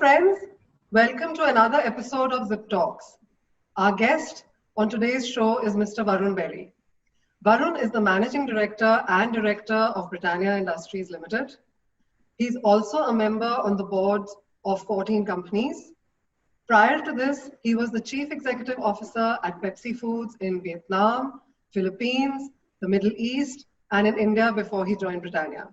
friends, welcome to another episode of Zip Talks. Our guest on today's show is Mr. Varun Berry. Varun is the Managing Director and Director of Britannia Industries Limited. He's also a member on the boards of 14 companies. Prior to this, he was the Chief Executive Officer at Pepsi Foods in Vietnam, Philippines, the Middle East, and in India before he joined Britannia.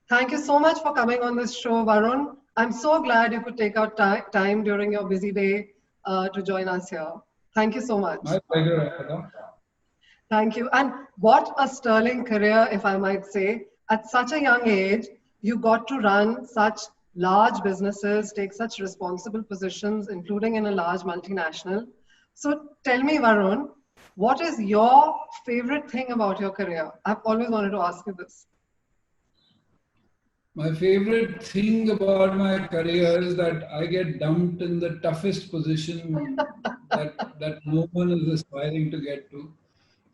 Thank you so much for coming on this show, Varun. I'm so glad you could take out time during your busy day to join us here. Thank you so much. My pleasure, Radha. Thank you. And what a sterling career, if I might say. At such a young age, you got to run such large businesses, take such responsible positions, including in a large multinational. So tell me, Varun, what is your favorite thing about your career? I've always wanted to ask you this. My favorite thing about my career is that I get dumped in the toughest position that no one is aspiring to get to.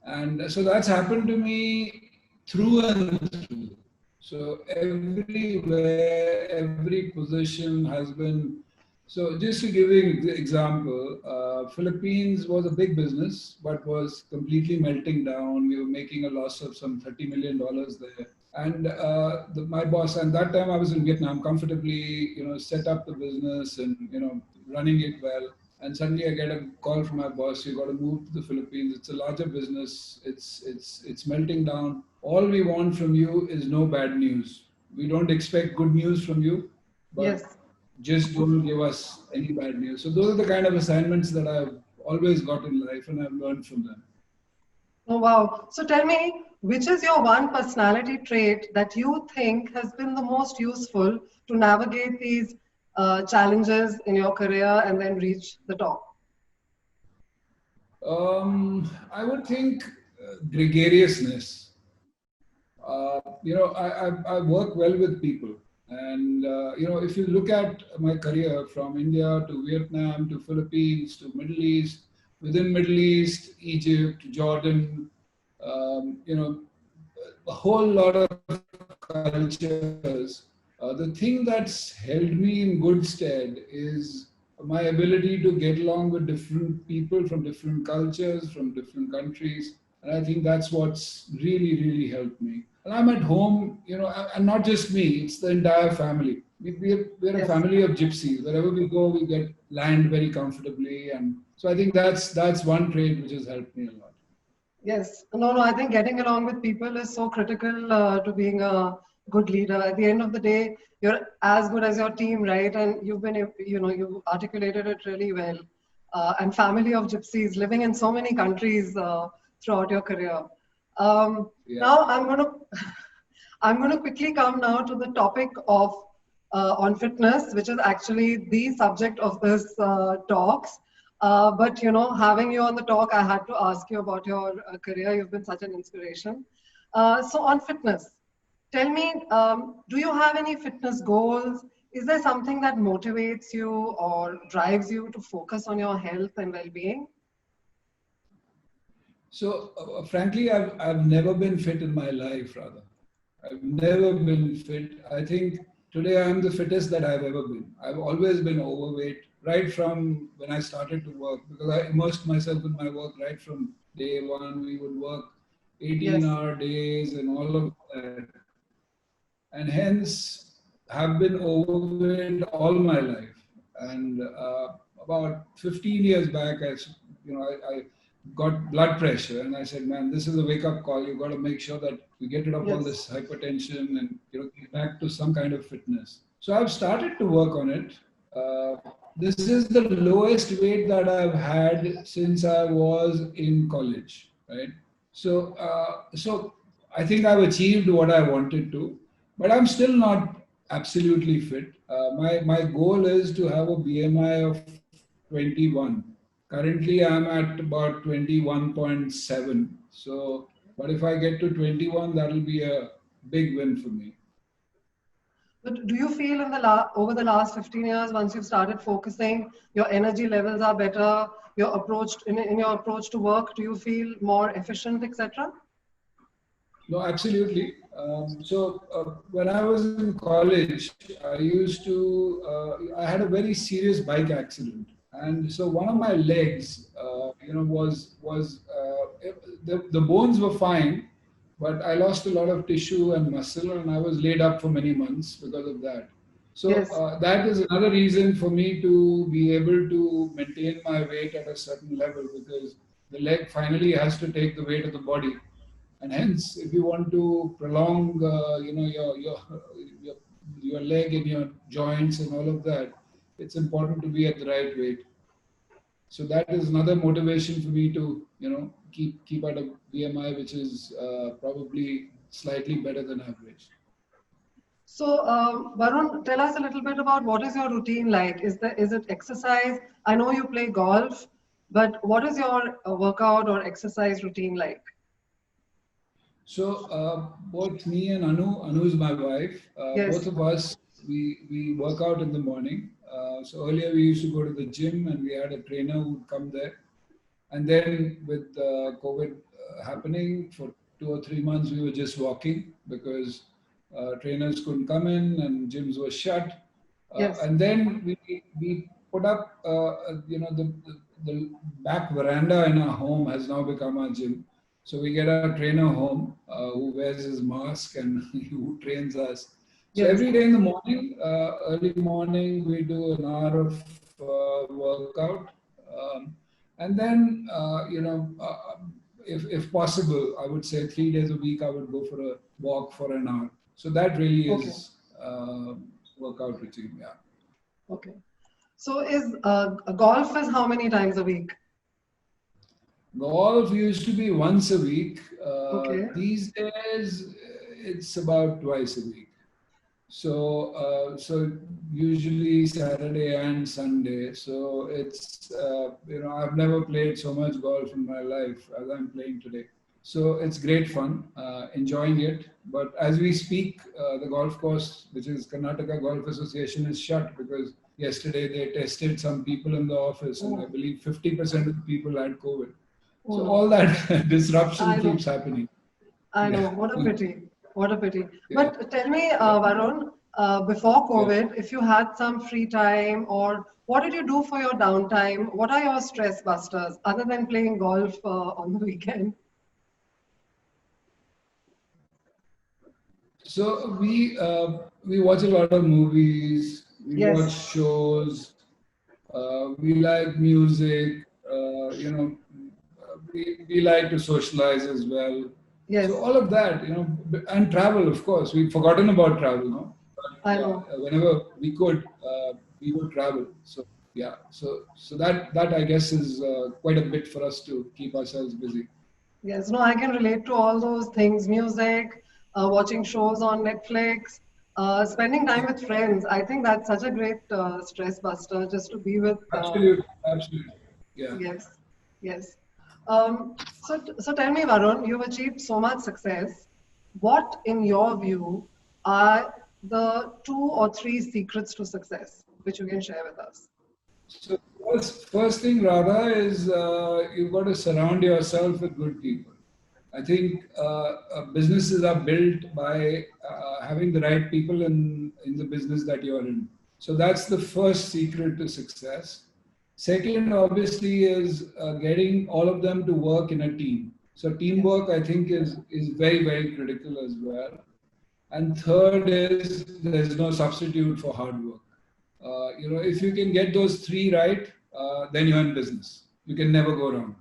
And so that's happened to me through and through. So everywhere, every position has been. So just to give you an example, Philippines was a big business, but was completely melting down. We were making a loss of some $30 million there. And my boss, and that time I was in Vietnam, comfortably, set up the business and, running it well. And suddenly I get a call from my boss, you got to move to the Philippines. It's a larger business. It's melting down. All we want from you is no bad news. We don't expect good news from you, but Yes. Just don't give us any bad news. So those are the kind of assignments that I've always got in life and I've learned from them. Oh, wow. So tell me, which is your one personality trait that you think has been the most useful to navigate these challenges in your career and then reach the top? I would think gregariousness. I work well with people. And, if you look at my career from India to Vietnam to Philippines to Middle East, within Middle East, Egypt, Jordan, a whole lot of cultures. The thing that's held me in good stead is my ability to get along with different people from different cultures, from different countries. And I think that's what's really, really helped me. And I'm at home, and not just me, it's the entire family. We're a family of gypsies. Wherever we go, we get land very comfortably. And so I think that's one trait which has helped me a lot. Yes. No, I think getting along with people is so critical to being a good leader. At the end of the day, you're as good as your team, right? And you've been, you articulated it really well. And family of gypsies living in so many countries throughout your career. Now I'm going to quickly come now to the topic of on fitness, which is actually the subject of this talks. But having you on the talk, I had to ask you about your career. You've been such an inspiration. So on fitness, tell me, do you have any fitness goals? Is there something that motivates you or drives you to focus on your health and well-being? So, frankly, I've never been fit in my life, rather. I've never been fit. I think today I'm the fittest that I've ever been. I've always been overweight, right from when I started to work, because I immersed myself in my work right from day one. We would work 18-hour days and all of that. And hence, have been overweight all my life. And about 15 years back, I got blood pressure, and I said, man, this is a wake-up call. You've got to make sure that we get rid of all this hypertension and get back to some kind of fitness. So I've started to work on it. This is the lowest weight that I've had since I was in college, right? So I think I've achieved what I wanted to, but I'm still not absolutely fit. My goal is to have a BMI of 21. Currently, I'm at about 21.7. So, but if I get to 21, that'll be a big win for me. But do you feel over the last 15 years, once you've started focusing, your energy levels are better, in your approach to work, do you feel more efficient, etc.? No, absolutely. When I was in college, I had a very serious bike accident, and so one of my legs, the bones were fine, but I lost a lot of tissue and muscle, and I was laid up for many months because of that. So Yes. that is another reason for me to be able to maintain my weight at a certain level, because the leg finally has to take the weight of the body, and hence if you want to prolong your your leg and your joints and all of that, it's important to be at the right weight. So that is another motivation for me to keep at a BMI which is probably slightly better than average. So, Varun, tell us a little bit about what is your routine like? Is it exercise? I know you play golf, but what is your workout or exercise routine like? So both me and Anu is my wife. Both Yes, of us, we work out in the morning. So earlier we used to go to the gym and we had a trainer who would come there. And then with COVID happening for 2 or 3 months, we were just walking because trainers couldn't come in and gyms were shut. yes, And then we put up, the back veranda in our home has now become our gym. So we get our trainer home who wears his mask and who trains us. So yes. every day in the morning, early morning, we do an hour of workout. And then, if possible, I would say 3 days a week, I would go for a walk for an hour. So that really Okay, is workout routine. Yeah. okay. So, is golf is how many times a week? Golf used to be once a week. Okay, These days, it's about twice a week. So usually Saturday and Sunday. So I've never played so much golf in my life as I'm playing today. So it's great fun, enjoying it. But as we speak, the golf course, which is Karnataka Golf Association, is shut because yesterday they tested some people in the office, and I oh, believe 50% of the people had COVID. oh So no, all that disruption I know. keeps happening. I know, Yeah, what a pity. What a pity. yeah, But tell me, yeah, Varun, before yeah. COVID, if you had some free time, or what did you do for your downtime? What are your stress busters other than playing golf on the weekend? So we watch a lot of movies. We watch Yes, shows. We like music. We like to socialize as well. So yes, all of that, and travel, of course. We've forgotten about travel, no? But I yeah, know. whenever we would travel. So yeah, so that I guess is quite a bit for us to keep ourselves busy. Yes, no, I can relate to all those things, music, watching shows on Netflix, spending time with friends. I think that's such a great stress buster just to be with. Absolutely, absolutely. Yeah. Yes, yes. So tell me, Varun, you've achieved so much success. What, in your view, are the 2 or 3 secrets to success, which you can share with us? So first thing, Radha, is you've got to surround yourself with good people. I think businesses are built by having the right people in the business that you're in. So that's the first secret to success. Second, obviously, is getting all of them to work in a team. So Yes, teamwork, I think, is very, very critical as well. And third is there's no substitute for hard work. If you can get those three right, then you're in business. You can never go wrong.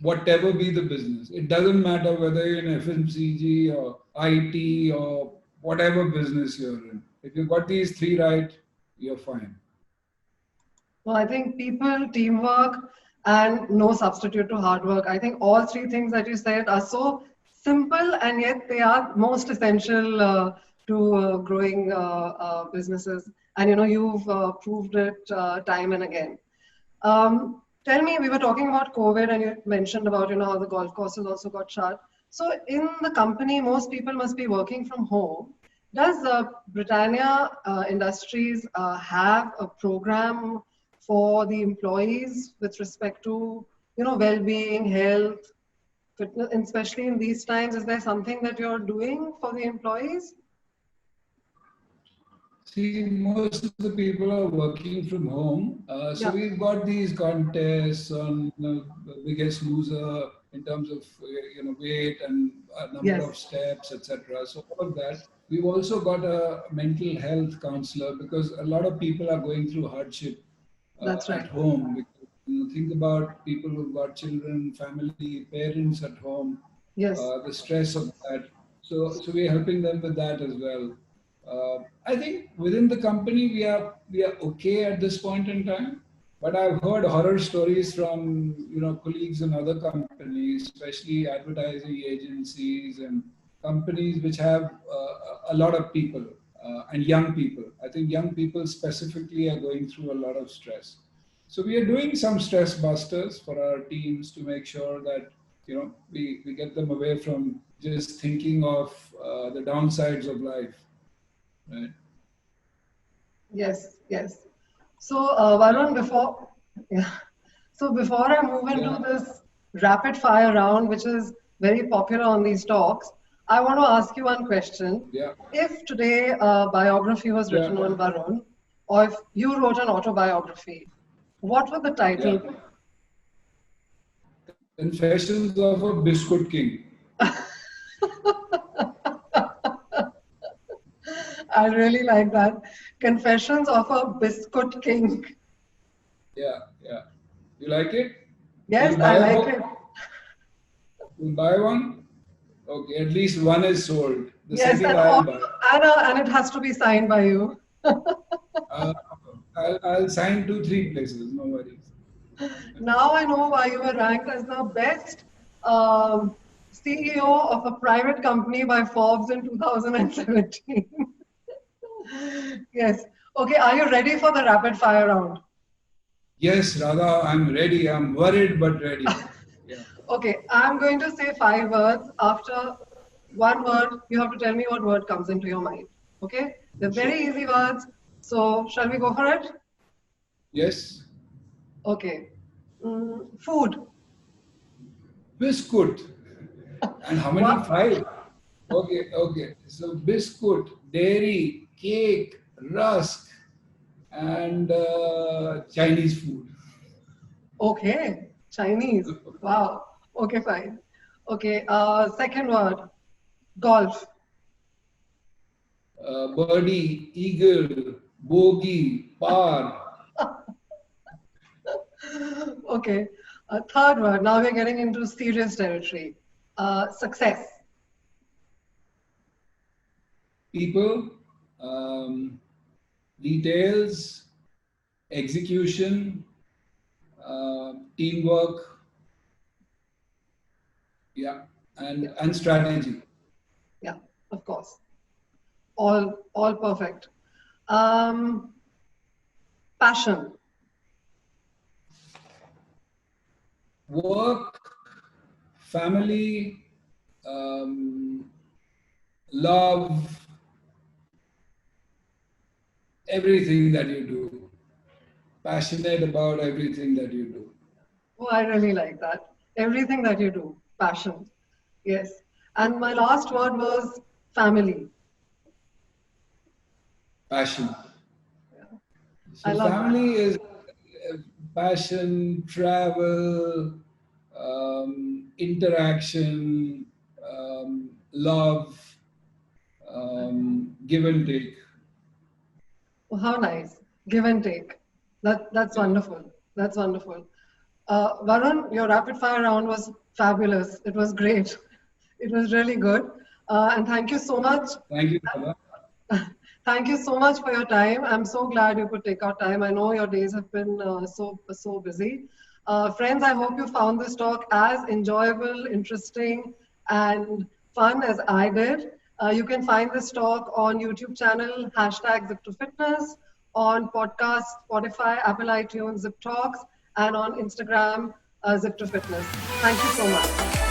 Whatever be the business, it doesn't matter whether you're in FMCG or IT or whatever business you're in. If you've got these three right, you're fine. well, I think people, teamwork, and no substitute to hard work. I think all 3 things that you said are so simple, and yet they are most essential to growing businesses. And you've proved it time and again. Tell me, we were talking about COVID, and you mentioned about how the golf courses also got shut. So in the company, most people must be working from home. Does Britannia Industries have a program for the employees with respect to well-being, health? fitness, especially in these times? Is there something that you're doing for the employees? See, most of the people are working from home. So Yeah. we've got these contests on the biggest loser in terms of weight and number Yes, of steps, etc. So all of that. We've also got a mental health counselor because a lot of people are going through hardship that's at right. home. Because, think about people who've got children, family, parents at home, Yes, the stress of that. So we're helping them with that as well. I think within the company we are okay at this point in time. But I've heard horror stories from colleagues in other companies, especially advertising agencies and companies which have a lot of people and young people. I think young people specifically are going through a lot of stress. So we are doing some stress busters for our teams to make sure that we get them away from just thinking of the downsides of life, right? yes, yes. So, Varun, yeah. So before I move into Yeah, this rapid fire round, which is very popular on these talks, I want to ask you one question. yeah, If today a biography was yeah, written on Varun, or if you wrote an autobiography, what would the title yeah. be? Confessions of a Biscuit King. I really like that. Confessions of a Biscuit King. Yeah, yeah. You like it? Yes, You'll I buy a like book? it. You'll buy one? Okay, at least one is sold. The Yes, second and I'll also, buy. and it has to be signed by you. Uh, I'll sign 2, 3 places, no worries. Now I know why you were ranked as the best um, CEO of a private company by Forbes in 2017. Yes. Okay, are you ready for the rapid fire round? Yes, Radha, I'm ready. I'm worried but ready. Yeah, Okay, I'm going to say 5 words. After one word, you have to tell me what word comes into your mind. Okay? They're sure. very easy words. So, shall we go for it? Yes, Okay. Food. biscuit. And how many? What? 5. Okay, okay. So biscuit, dairy, cake, rusk, and Chinese food. Okay. Chinese. Wow. Okay, fine. Okay. Second word. Golf. Birdie, eagle, bogey, par, Okay. Third word. Now we're getting into serious territory. Success. people, um, details, execution, teamwork, yeah, Yeah. and strategy. Yeah. Of course. All perfect. Um, passion. Work, family, um, love, everything that you do. Passionate about everything that you do. Oh, I really like that. Everything that you do. Passion. Yes. And my last word was family. Passion. I So love that. family is passion, travel, interaction, love, give and take. Oh, how nice. Give and take. That's Yeah. wonderful. That's wonderful. Varun, your rapid fire round was fabulous. It was great. It was really good. And thank you so much. Thank you, Baba. Thank you so much for your time. I'm so glad you could take out time. I know your days have been so busy. Friends, I hope you found this talk as enjoyable, interesting, and fun as I did. You can find this talk on YouTube channel #Zip2Fitness, on podcast, Spotify, Apple iTunes, Zip Talks, and on Instagram Zip2Fitness. Thank you so much.